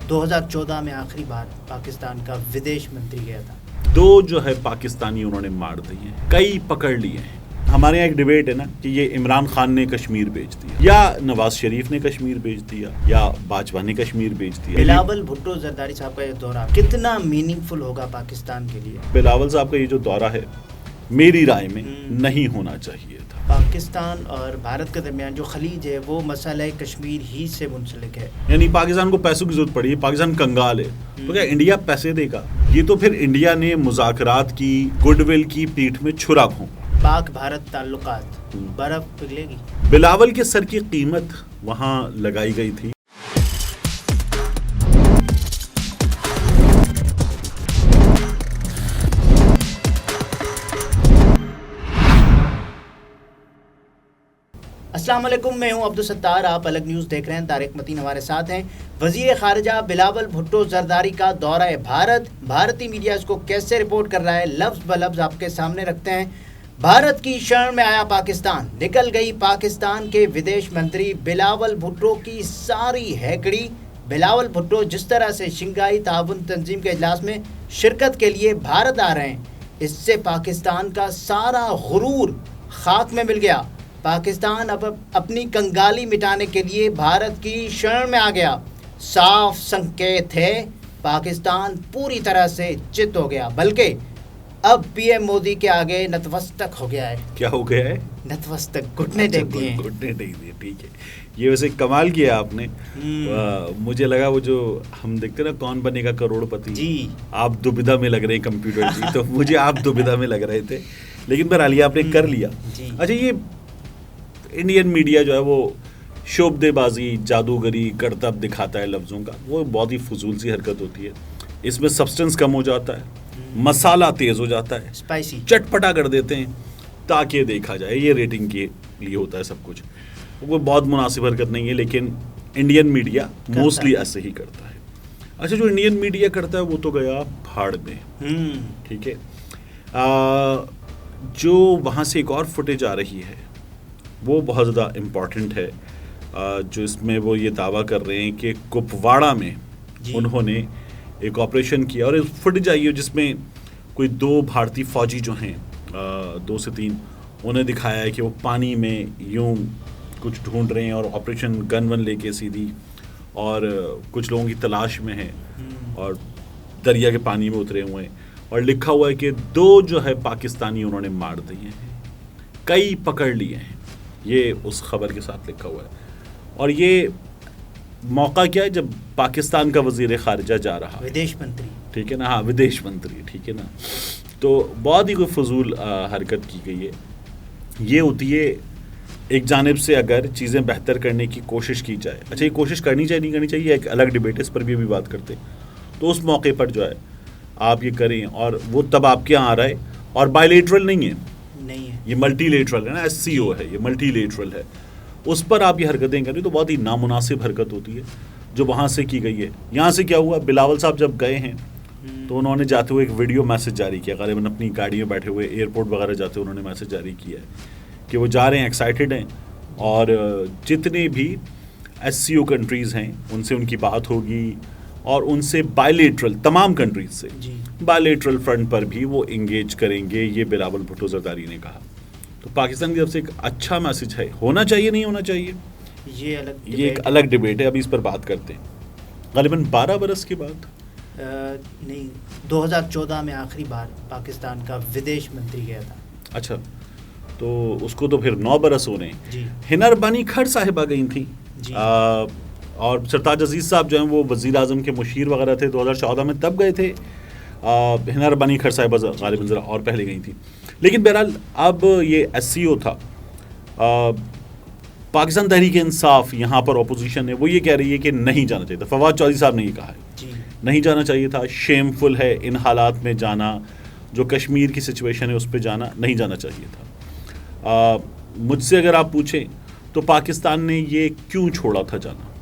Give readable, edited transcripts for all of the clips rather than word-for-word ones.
2014 میں آخری بار پاکستان کا ودیش منتری گیا تھا. 2 جو ہے پاکستانی انہوں نے مار دی ہیں, کئی پکڑ لیے ہیں. ہمارے یہاں ایک ڈیبیٹ ہے نا کہ یہ عمران خان نے کشمیر بیچ دیا, یا نواز شریف نے کشمیر بیچ دیا, یا باجوہ نے کشمیر بیچ دیا. بلاول بھٹو زرداری صاحب کا یہ دورہ کتنا میننگ فل ہوگا پاکستان کے لیے؟ بلاول صاحب کا یہ جو دورہ ہے میری رائے میں نہیں ہونا چاہیے تھا. پاکستان اور بھارت کے درمیان جو خلیج ہے وہ مسئلہ کشمیر ہی سے منسلک ہے. یعنی پاکستان کو پیسوں کی ضرورت پڑی ہے, پاکستان کنگال ہے, تو کیا انڈیا پیسے دے گا؟ یہ تو پھر انڈیا نے مذاکرات کی, گڈ ول کی پیٹھ میں چھرا پھونکا. پاک بھارت تعلقات برف پگھلے گی. بلاول کے سر کی قیمت وہاں لگائی گئی تھی. السلام علیکم, میں ہوں عبدالستار, آپ الگ نیوز دیکھ رہے ہیں. طارق متین ہمارے ساتھ ہیں. وزیر خارجہ بلاول بھٹو زرداری کا دورہ بھارت, بھارتی میڈیا اس کو کیسے رپورٹ کر رہا ہے, لفظ بلفظ آپ کے سامنے رکھتے ہیں. بھارت کی شرن میں آیا پاکستان, نکل گئی پاکستان کے ودیش منتری بلاول بھٹو کی ساری ہیکڑی. بلاول بھٹو جس طرح سے شنگھائی تعاون تنظیم کے اجلاس میں شرکت کے لیے بھارت آ رہے ہیں, اس سے پاکستان کا سارا غرور خاک میں مل گیا. پاکستان اب اپنی کنگالی مٹانے کے لیے بھارت کی شرن میں آ گیا. صاف سنکیت ہے, پاکستان پوری طرح سے چت ہو گیا, بلکہ اب پی ایم مودی کے آگے نتمستک ہو گیا ہے. کیا ہو گیا ہے؟ نتمستک, گھٹنے ٹیک دیے ہیں. گھٹنے ٹیک دیے, ٹھیک ہے. یہ ویسے کمال کیا آپ نے. مجھے لگا وہ جو ہم دیکھتے نا کون بنے گا کروڑ پتی, جی آپ دوبدھا میں لگ رہے ہیں کمپیوٹر جی, تو مجھے آپ دوبدھا میں لگ رہے تھے, لیکن بہرحال آپ نے کر لیا. اچھا, یہ انڈین میڈیا جو ہے وہ شعبدے بازی, جادوگری, کرتب دکھاتا ہے لفظوں کا, وہ بہت ہی فضول سی حرکت ہوتی ہے. اس میں سبسٹنس کم ہو جاتا ہے, مسالہ تیز ہو جاتا ہے, اسپائسی چٹپٹا کر دیتے ہیں تاکہ دیکھا جائے. یہ ریٹنگ کے لیے ہوتا ہے سب کچھ. وہ بہت مناسب حرکت نہیں ہے, لیکن انڈین میڈیا موسٹلی ایسے ہی کرتا ہے. اچھا, جو انڈین میڈیا کرتا ہے وہ تو گیا بھاڑ میں, ٹھیک ہے. جو وہاں سے ایک اور فوٹیج آ رہی ہے وہ بہت زیادہ امپورٹنٹ ہے, جو اس میں وہ یہ دعویٰ کر رہے ہیں کہ کپواڑہ میں انہوں نے ایک آپریشن کیا, اور فوٹیج آئی ہے جس میں کوئی 2 بھارتی فوجی جو ہیں, 2 سے 3, انہیں دکھایا ہے کہ وہ پانی میں یوں کچھ ڈھونڈ رہے ہیں, اور آپریشن گن ون لے کے سیدھی, اور کچھ لوگوں کی تلاش میں ہیں, اور دریا کے پانی میں اترے ہوئے ہیں, اور لکھا ہوا ہے کہ 2 جو ہے پاکستانی انہوں نے مار دیے ہیں, کئی پکڑ لیے ہیں. یہ اس خبر کے ساتھ لکھا ہوا ہے. اور یہ موقع کیا ہے جب پاکستان کا وزیر خارجہ جا رہا ہے, ودیش منتری, ٹھیک ہے نا, ہاں ودیش منتری, ٹھیک ہے نا. تو بہت ہی کوئی فضول حرکت کی گئی ہے. یہ ہوتی ہے ایک جانب سے اگر چیزیں بہتر کرنے کی کوشش کی جائے. اچھا, یہ کوشش کرنی چاہیے نہیں کرنی چاہیے ایک الگ ڈبیٹ ہے, اس پر بھی ابھی بات کرتے. تو اس موقع پر جو ہے آپ یہ کریں, اور وہ تب آپ کے یہاں آ رہا ہے, اور بائی لیٹرل نہیں ہے, یہ ملٹی لیٹرل ہے نا, SCO ہے, یہ ملٹی لیٹرل ہے. اس پر آپ یہ حرکتیں کریں تو بہت ہی نامناسب حرکت ہوتی ہے جو وہاں سے کی گئی ہے. یہاں سے کیا ہوا, بلاول صاحب جب گئے ہیں تو انہوں نے جاتے ہوئے ایک ویڈیو میسج جاری کیا, غالباً اپنی گاڑی میں بیٹھے ہوئے ایئرپورٹ وغیرہ جاتے ہوئے انہوں نے میسج جاری کیا ہے کہ وہ جا رہے ہیں, ایکسائٹیڈ ہیں, اور جتنے بھی SCO کنٹریز ہیں ان سے ان کی بات ہوگی, اور ان سے بائی لیٹرل تمام کنٹریز سے بائی لیٹرل فرنٹ پر بھی وہ انگیج کریں گے. یہ بلاول بھٹو زرداری نے کہا. تو پاکستان کی طرف سے ایک اچھا میسج ہے. ہونا چاہیے نہیں ہونا چاہیے یہ ایک الگ ڈبیٹ ہے, ابھی اس پر بات کرتے ہیں. غالباً 12 برس کے بعد, نہیں 2014 میں آخری بار پاکستان کا ودیش منتری گیا تھا. اچھا, تو اس کو تو پھر 9 برس ہو رہے ہیں. ہنر بانی کھڑ صاحبہ گئی تھیں, اور سرتاج عزیز صاحب جو ہیں وہ وزیر اعظم کے مشیر وغیرہ تھے 2014 میں, تب گئے تھے. ہنر بانی کھڑ صاحبہ غالباً ذرا اور پہلے گئی تھیں. لیکن بہرحال اب یہ SCO تھا. پاکستان تحریک انصاف یہاں پر اپوزیشن ہے, وہ یہ کہہ رہی ہے کہ نہیں جانا چاہیے تھا. فواد چودھری صاحب نے یہ کہا ہے نہیں جانا چاہیے تھا, شیم فل ہے ان حالات میں جانا, جو کشمیر کی سچویشن ہے اس پہ جانا نہیں جانا چاہیے تھا. مجھ سے اگر آپ پوچھیں تو پاکستان نے یہ کیوں چھوڑا تھا جانا؟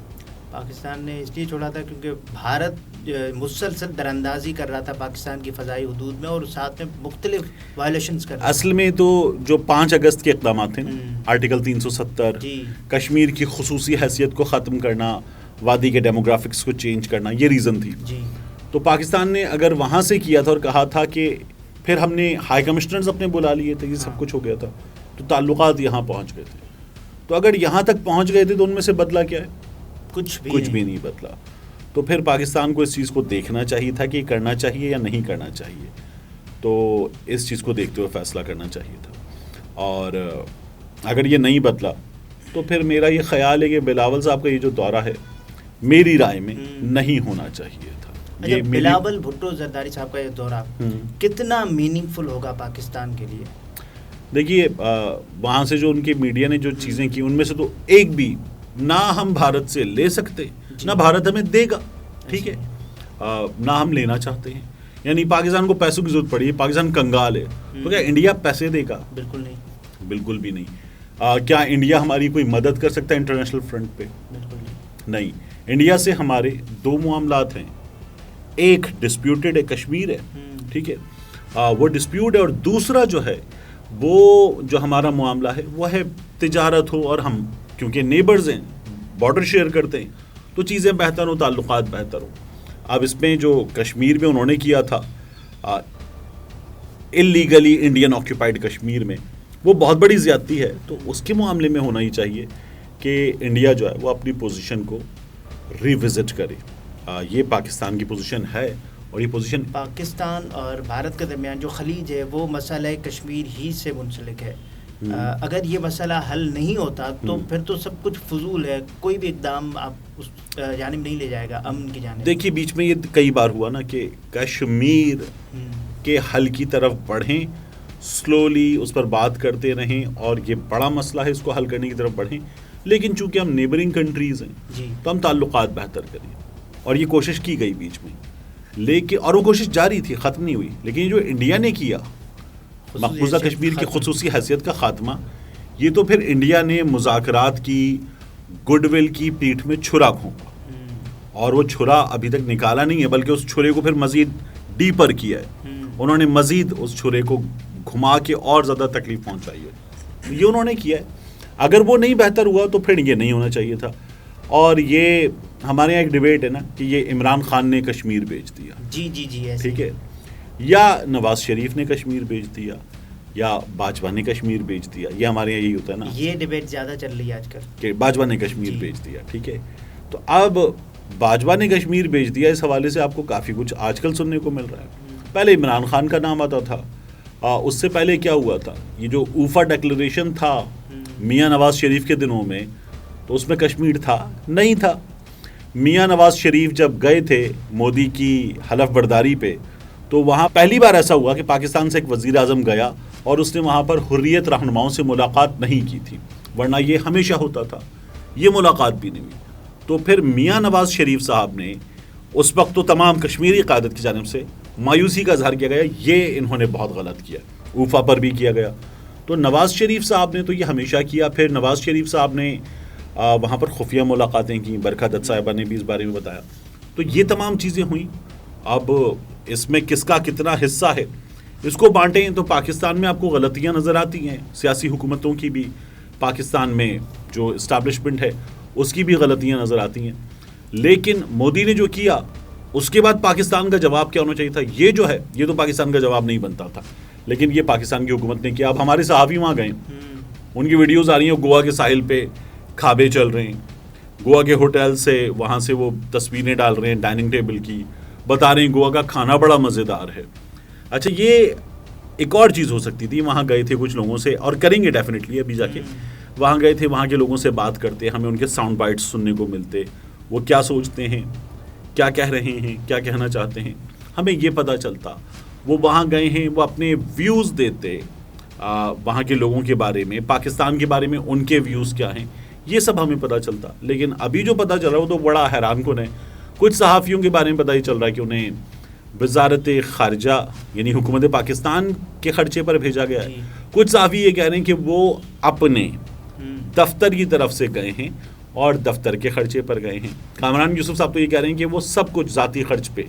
پاکستان نے اس لیے چھوڑا تھا کیونکہ بھارت مسلسل دراندازی کر رہا تھا پاکستان کی فضائی حدود میں, اور ساتھ میں مختلف وائلیشنز کر رہا تھا. اصل میں تو جو 5 اگست کے اقدامات تھے نا, آرٹیکل 370, کشمیر کی خصوصی حیثیت کو ختم کرنا, وادی کے ڈیموگرافکس کو چینج کرنا، یہ ریزن تھی. جی. تو پاکستان نے اگر وہاں سے کیا تھا اور کہا تھا کہ پھر ہم نے ہائی کمشنرز اپنے بلا لیے تھے، یہ سب کچھ ہو گیا تھا، تو تعلقات یہاں پہنچ گئے تھے. تو اگر یہاں تک پہنچ گئے تھے تو ان میں سے بدلا کیا ہے؟ کچھ بھی نہیں بدلا. تو پھر پاکستان کو اس چیز کو دیکھنا چاہیے تھا کہ کرنا چاہیے یا نہیں کرنا چاہیے. تو اس چیز کو دیکھتے ہوئے فیصلہ کرنا چاہیے تھا. اور اگر یہ نہیں بدلا تو پھر میرا یہ خیال ہے کہ بلاول صاحب کا یہ جو دورہ ہے میری رائے میں نہیں ہونا چاہیے تھا. بلاول بھٹو زرداری صاحب کا یہ دورہ کتنا میننگ فل ہوگا پاکستان کے لیے؟ دیکھیے وہاں سے جو ان کی میڈیا نے جو چیزیں کی ان میں سے تو ایک بھی نہ ہم بھارت سے لے سکتے نہ بھارت ہمیں دے گا، ٹھیک ہے، نہ ہم لینا چاہتے ہیں. یعنی پاکستان کو پیسوں کی ضرورت پڑی ہے، پاکستان کنگال ہے، تو کیا انڈیا پیسے دے گا؟ بالکل نہیں، بالکل بھی نہیں. کیا انڈیا ہماری کوئی مدد کر سکتا ہے انٹرنیشنل فرنٹ پہ؟ بالکل نہیں. انڈیا سے ہمارے دو معاملات ہیں، ایک ڈسپیوٹڈ ہے، کشمیر ہے، ٹھیک ہے، وہ ڈسپیوٹ ہے، اور دوسرا جو ہے وہ جو ہمارا معاملہ ہے وہ ہے تجارت ہو، اور ہم کیونکہ نیبرز ہیں، بارڈر شیئر کرتے ہیں، تو چیزیں بہتر ہوں، تعلقات بہتر ہوں. اب اس میں جو کشمیر میں انہوں نے کیا تھا اللیگلی انڈین آکیوپائڈ کشمیر میں، وہ بہت بڑی زیادتی ہے. تو اس کے معاملے میں ہونا ہی چاہیے کہ انڈیا جو ہے وہ اپنی پوزیشن کو ریوزٹ کرے. یہ پاکستان کی پوزیشن ہے، اور یہ پوزیشن پاکستان اور بھارت کے درمیان جو خلیج ہے وہ مسئلہ کشمیر ہی سے منسلک ہے. اگر یہ مسئلہ حل نہیں ہوتا تو پھر تو سب کچھ فضول ہے، کوئی بھی اقدام آپ اس جانب نہیں لے جائے گا امن کی جانب. دیکھیے بیچ میں یہ کئی بار ہوا نا کہ کشمیر کے حل کی طرف بڑھیں، سلولی اس پر بات کرتے رہیں، اور یہ بڑا مسئلہ ہے اس کو حل کرنے کی طرف بڑھیں، لیکن چونکہ ہم نیبرنگ کنٹریز ہیں تو ہم تعلقات بہتر کریں. اور یہ کوشش کی گئی بیچ میں، لیکن اور وہ کوشش جاری تھی، ختم نہیں ہوئی. لیکن جو انڈیا نے کیا مقبوضہ کشمیر کی خصوصی حیثیت کا خاتمہ، یہ تو پھر انڈیا نے مذاکرات کی، گڈ ول کی پیٹھ میں چھرا گھونپا، اور وہ چھرا ابھی تک نکالا نہیں ہے، بلکہ اس چھرے کو پھر مزید ڈیپر کیا ہے. انہوں نے مزید اس چھرے کو گھما کے اور زیادہ تکلیف پہنچائی ہے. یہ انہوں نے کیا ہے. اگر وہ نہیں بہتر ہوا تو پھر یہ نہیں ہونا چاہیے تھا. اور یہ ہمارے یہاں ایک ڈیبیٹ ہے نا کہ یہ عمران خان نے کشمیر بیچ دیا، جی ٹھیک ہے، یا نواز شریف نے کشمیر بیچ دیا، یا باجوہ نے کشمیر بیچ دیا. یہ ہمارے یہاں یہی ہوتا ہے نا، یہ ڈیبیٹ زیادہ چل رہی ہے آج کل کہ باجوہ نے کشمیر بیچ دیا، ٹھیک ہے. تو اب باجوہ نے کشمیر بیچ دیا، اس حوالے سے آپ کو کافی کچھ آج کل سننے کو مل رہا ہے. پہلے عمران خان کا نام آتا تھا، اس سے پہلے کیا ہوا تھا، یہ جو اوفا ڈیکلریشن تھا میاں نواز شریف کے دنوں میں، تو اس میں کشمیر تھا نہیں تھا. میاں نواز شریف جب گئے تھے مودی کی حلف برداری پہ، تو وہاں پہلی بار ایسا ہوا کہ پاکستان سے ایک وزیر اعظم گیا اور اس نے وہاں پر حریت رہنماؤں سے ملاقات نہیں کی تھی، ورنہ یہ ہمیشہ ہوتا تھا. یہ ملاقات بھی نہیں ہوئی. تو پھر میاں نواز شریف صاحب نے اس وقت تو تمام کشمیری قیادت کی جانب سے مایوسی کا اظہار کیا گیا، یہ انہوں نے بہت غلط کیا. اوفا پر بھی کیا گیا. تو نواز شریف صاحب نے تو یہ ہمیشہ کیا. پھر نواز شریف صاحب نے وہاں پر خفیہ ملاقاتیں کی، برکھا دت صاحبہ نے بھی اس بارے میں بتایا. تو یہ تمام چیزیں ہوئیں. اب اس میں کس کا کتنا حصہ ہے اس کو بانٹیں تو پاکستان میں آپ کو غلطیاں نظر آتی ہیں، سیاسی حکومتوں کی بھی، پاکستان میں جو اسٹیبلشمنٹ ہے اس کی بھی غلطیاں نظر آتی ہیں. لیکن مودی نے جو کیا اس کے بعد پاکستان کا جواب کیا ہونا چاہیے تھا، یہ جو ہے یہ تو پاکستان کا جواب نہیں بنتا تھا، لیکن یہ پاکستان کی حکومت نے کیا. اب ہمارے صحافی وہاں گئے، ان کی ویڈیوز آ رہی ہیں، گوا کے ساحل پہ کھابے چل رہے ہیں، گوا کے ہوٹل سے وہاں سے وہ تصویریں ڈال رہے ہیں ڈائننگ ٹیبل کی، بتا رہے ہیں گوا کا کھانا بڑا مزیدار ہے. اچھا یہ ایک اور چیز ہو سکتی تھی، وہاں گئے تھے کچھ لوگوں سے، اور کریں گے ڈیفینیٹلی ابھی جا کے، وہاں گئے تھے، وہاں کے لوگوں سے بات کرتے، ہمیں ان کے ساؤنڈ بائٹس سننے کو ملتے، وہ کیا سوچتے ہیں، کیا کہہ رہے ہیں، کیا کہنا چاہتے ہیں، ہمیں یہ پتہ چلتا. وہ وہاں گئے ہیں، وہ اپنے ویوز دیتے وہاں کے لوگوں کے بارے میں، پاکستان کے بارے میں ان کے ویوز کیا ہیں، یہ سب ہمیں پتہ چلتا. لیکن ابھی جو پتہ چل رہا ہے وہ تو بڑا حیران کن ہے. کچھ صحافیوں کے بارے میں پتہ ہی چل رہا ہے کہ انہیں وزارت خارجہ یعنی حکومت پاکستان کے خرچے پر بھیجا گیا ہے. کچھ صحافی یہ کہہ رہے ہیں کہ وہ اپنے دفتر کی طرف سے گئے ہیں اور دفتر کے خرچے پر گئے ہیں. کامران یوسف صاحب تو یہ کہہ رہے ہیں کہ وہ سب کچھ ذاتی خرچ پہ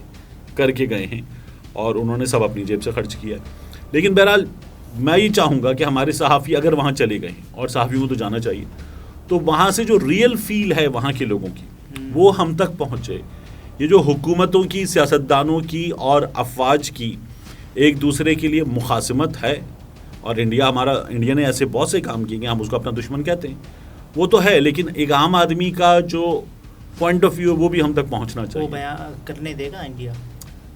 کر کے گئے ہیں اور انہوں نے سب اپنی جیب سے خرچ کیا. لیکن بہرحال میں یہ چاہوں گا کہ ہمارے صحافی اگر وہاں چلے گئے ہیں، اور صحافیوں کو تو جانا چاہیے، تو وہاں سے جو ریئل فیل ہے وہاں کے لوگوں کی وہ ہم تک پہنچے. یہ جو حکومتوں کی, سیاستدانوں کی اور افواج کی ایک دوسرے کے لیے مخاصمت ہے, اور انڈیا نے ایسے بہت سے کام کیے ہیں, ہم اس کو اپنا دشمن کہتے ہیں, وہ تو ہے, لیکن ایک عام آدمی کا جو پوائنٹ آف ویو ہے وہ بھی ہم تک پہنچنا چاہیے. وہ بیان کرنے دے گا انڈیا؟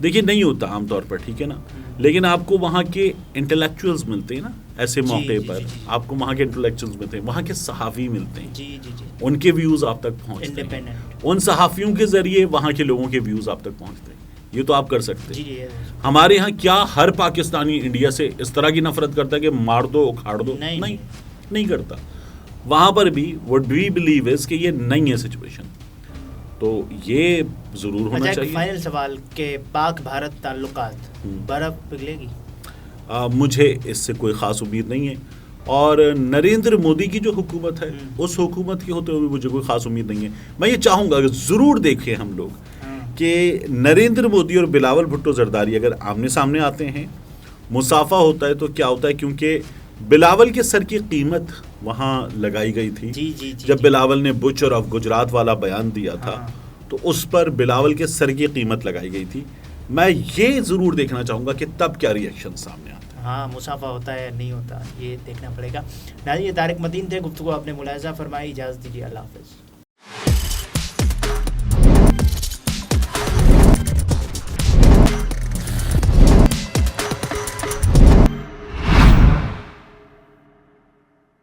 دیکھیے نہیں ہوتا عام طور پر, ٹھیک ہے نا, لیکن آپ کو وہاں کے انٹلیکچوئلز ملتے ہیں نا ایسے موقع پر, آپ کو وہاں کے انٹلیکچوئلز ملتے ہیں, وہاں کے صحافی ملتے ہیں, ان کے ویوز آپ تک پہنچتے ہیں, ان صحافیوں کے ذریعے وہاں کے لوگوں کے ویوز آپ تک پہنچتے ہیں. یہ تو آپ کر سکتے ہیں. ہمارے یہاں کیا ہر پاکستانی انڈیا سے اس طرح کی نفرت کرتا ہے کہ مار دو اکھاڑ دو؟ نہیں کرتا. وہاں پر بھی what we believe is کہ یہ نہیں ہے سچویشن, تو یہ ضرور ہونا چاہیے. فائنل سوال کہ پاک بھارت تعلقات برف پگھلے گی؟ مجھے اس سے کوئی خاص امید نہیں ہے, اور نریندر مودی کی جو حکومت ہے اس حکومت کے ہوتے ہوئے مجھے کوئی خاص امید نہیں ہے. میں یہ چاہوں گا کہ ضرور دیکھیں ہم لوگ کہ نریندر مودی اور بلاول بھٹو زرداری اگر آمنے سامنے آتے ہیں, مصافحہ ہوتا ہے, تو کیا ہوتا ہے, کیونکہ بلاول کے سر کی قیمت وہاں لگائی گئی تھی. جب بلاول نے بچر آف گجرات والا بیان دیا تھا تو اس پر بلاول کے سر کی قیمت لگائی گئی تھی. میں یہ ضرور دیکھنا چاہوں گا کہ تب کیا ریئیکشن سامنے آتا ہے. ہاں, مصافحہ ہوتا ہے نہیں ہوتا, یہ دیکھنا پڑے گا. ناظرین, یہ طارق متین تھے, گفتگو آپ نے ملاحظہ فرمائی. اجازت دیجیے, اللہ حافظ.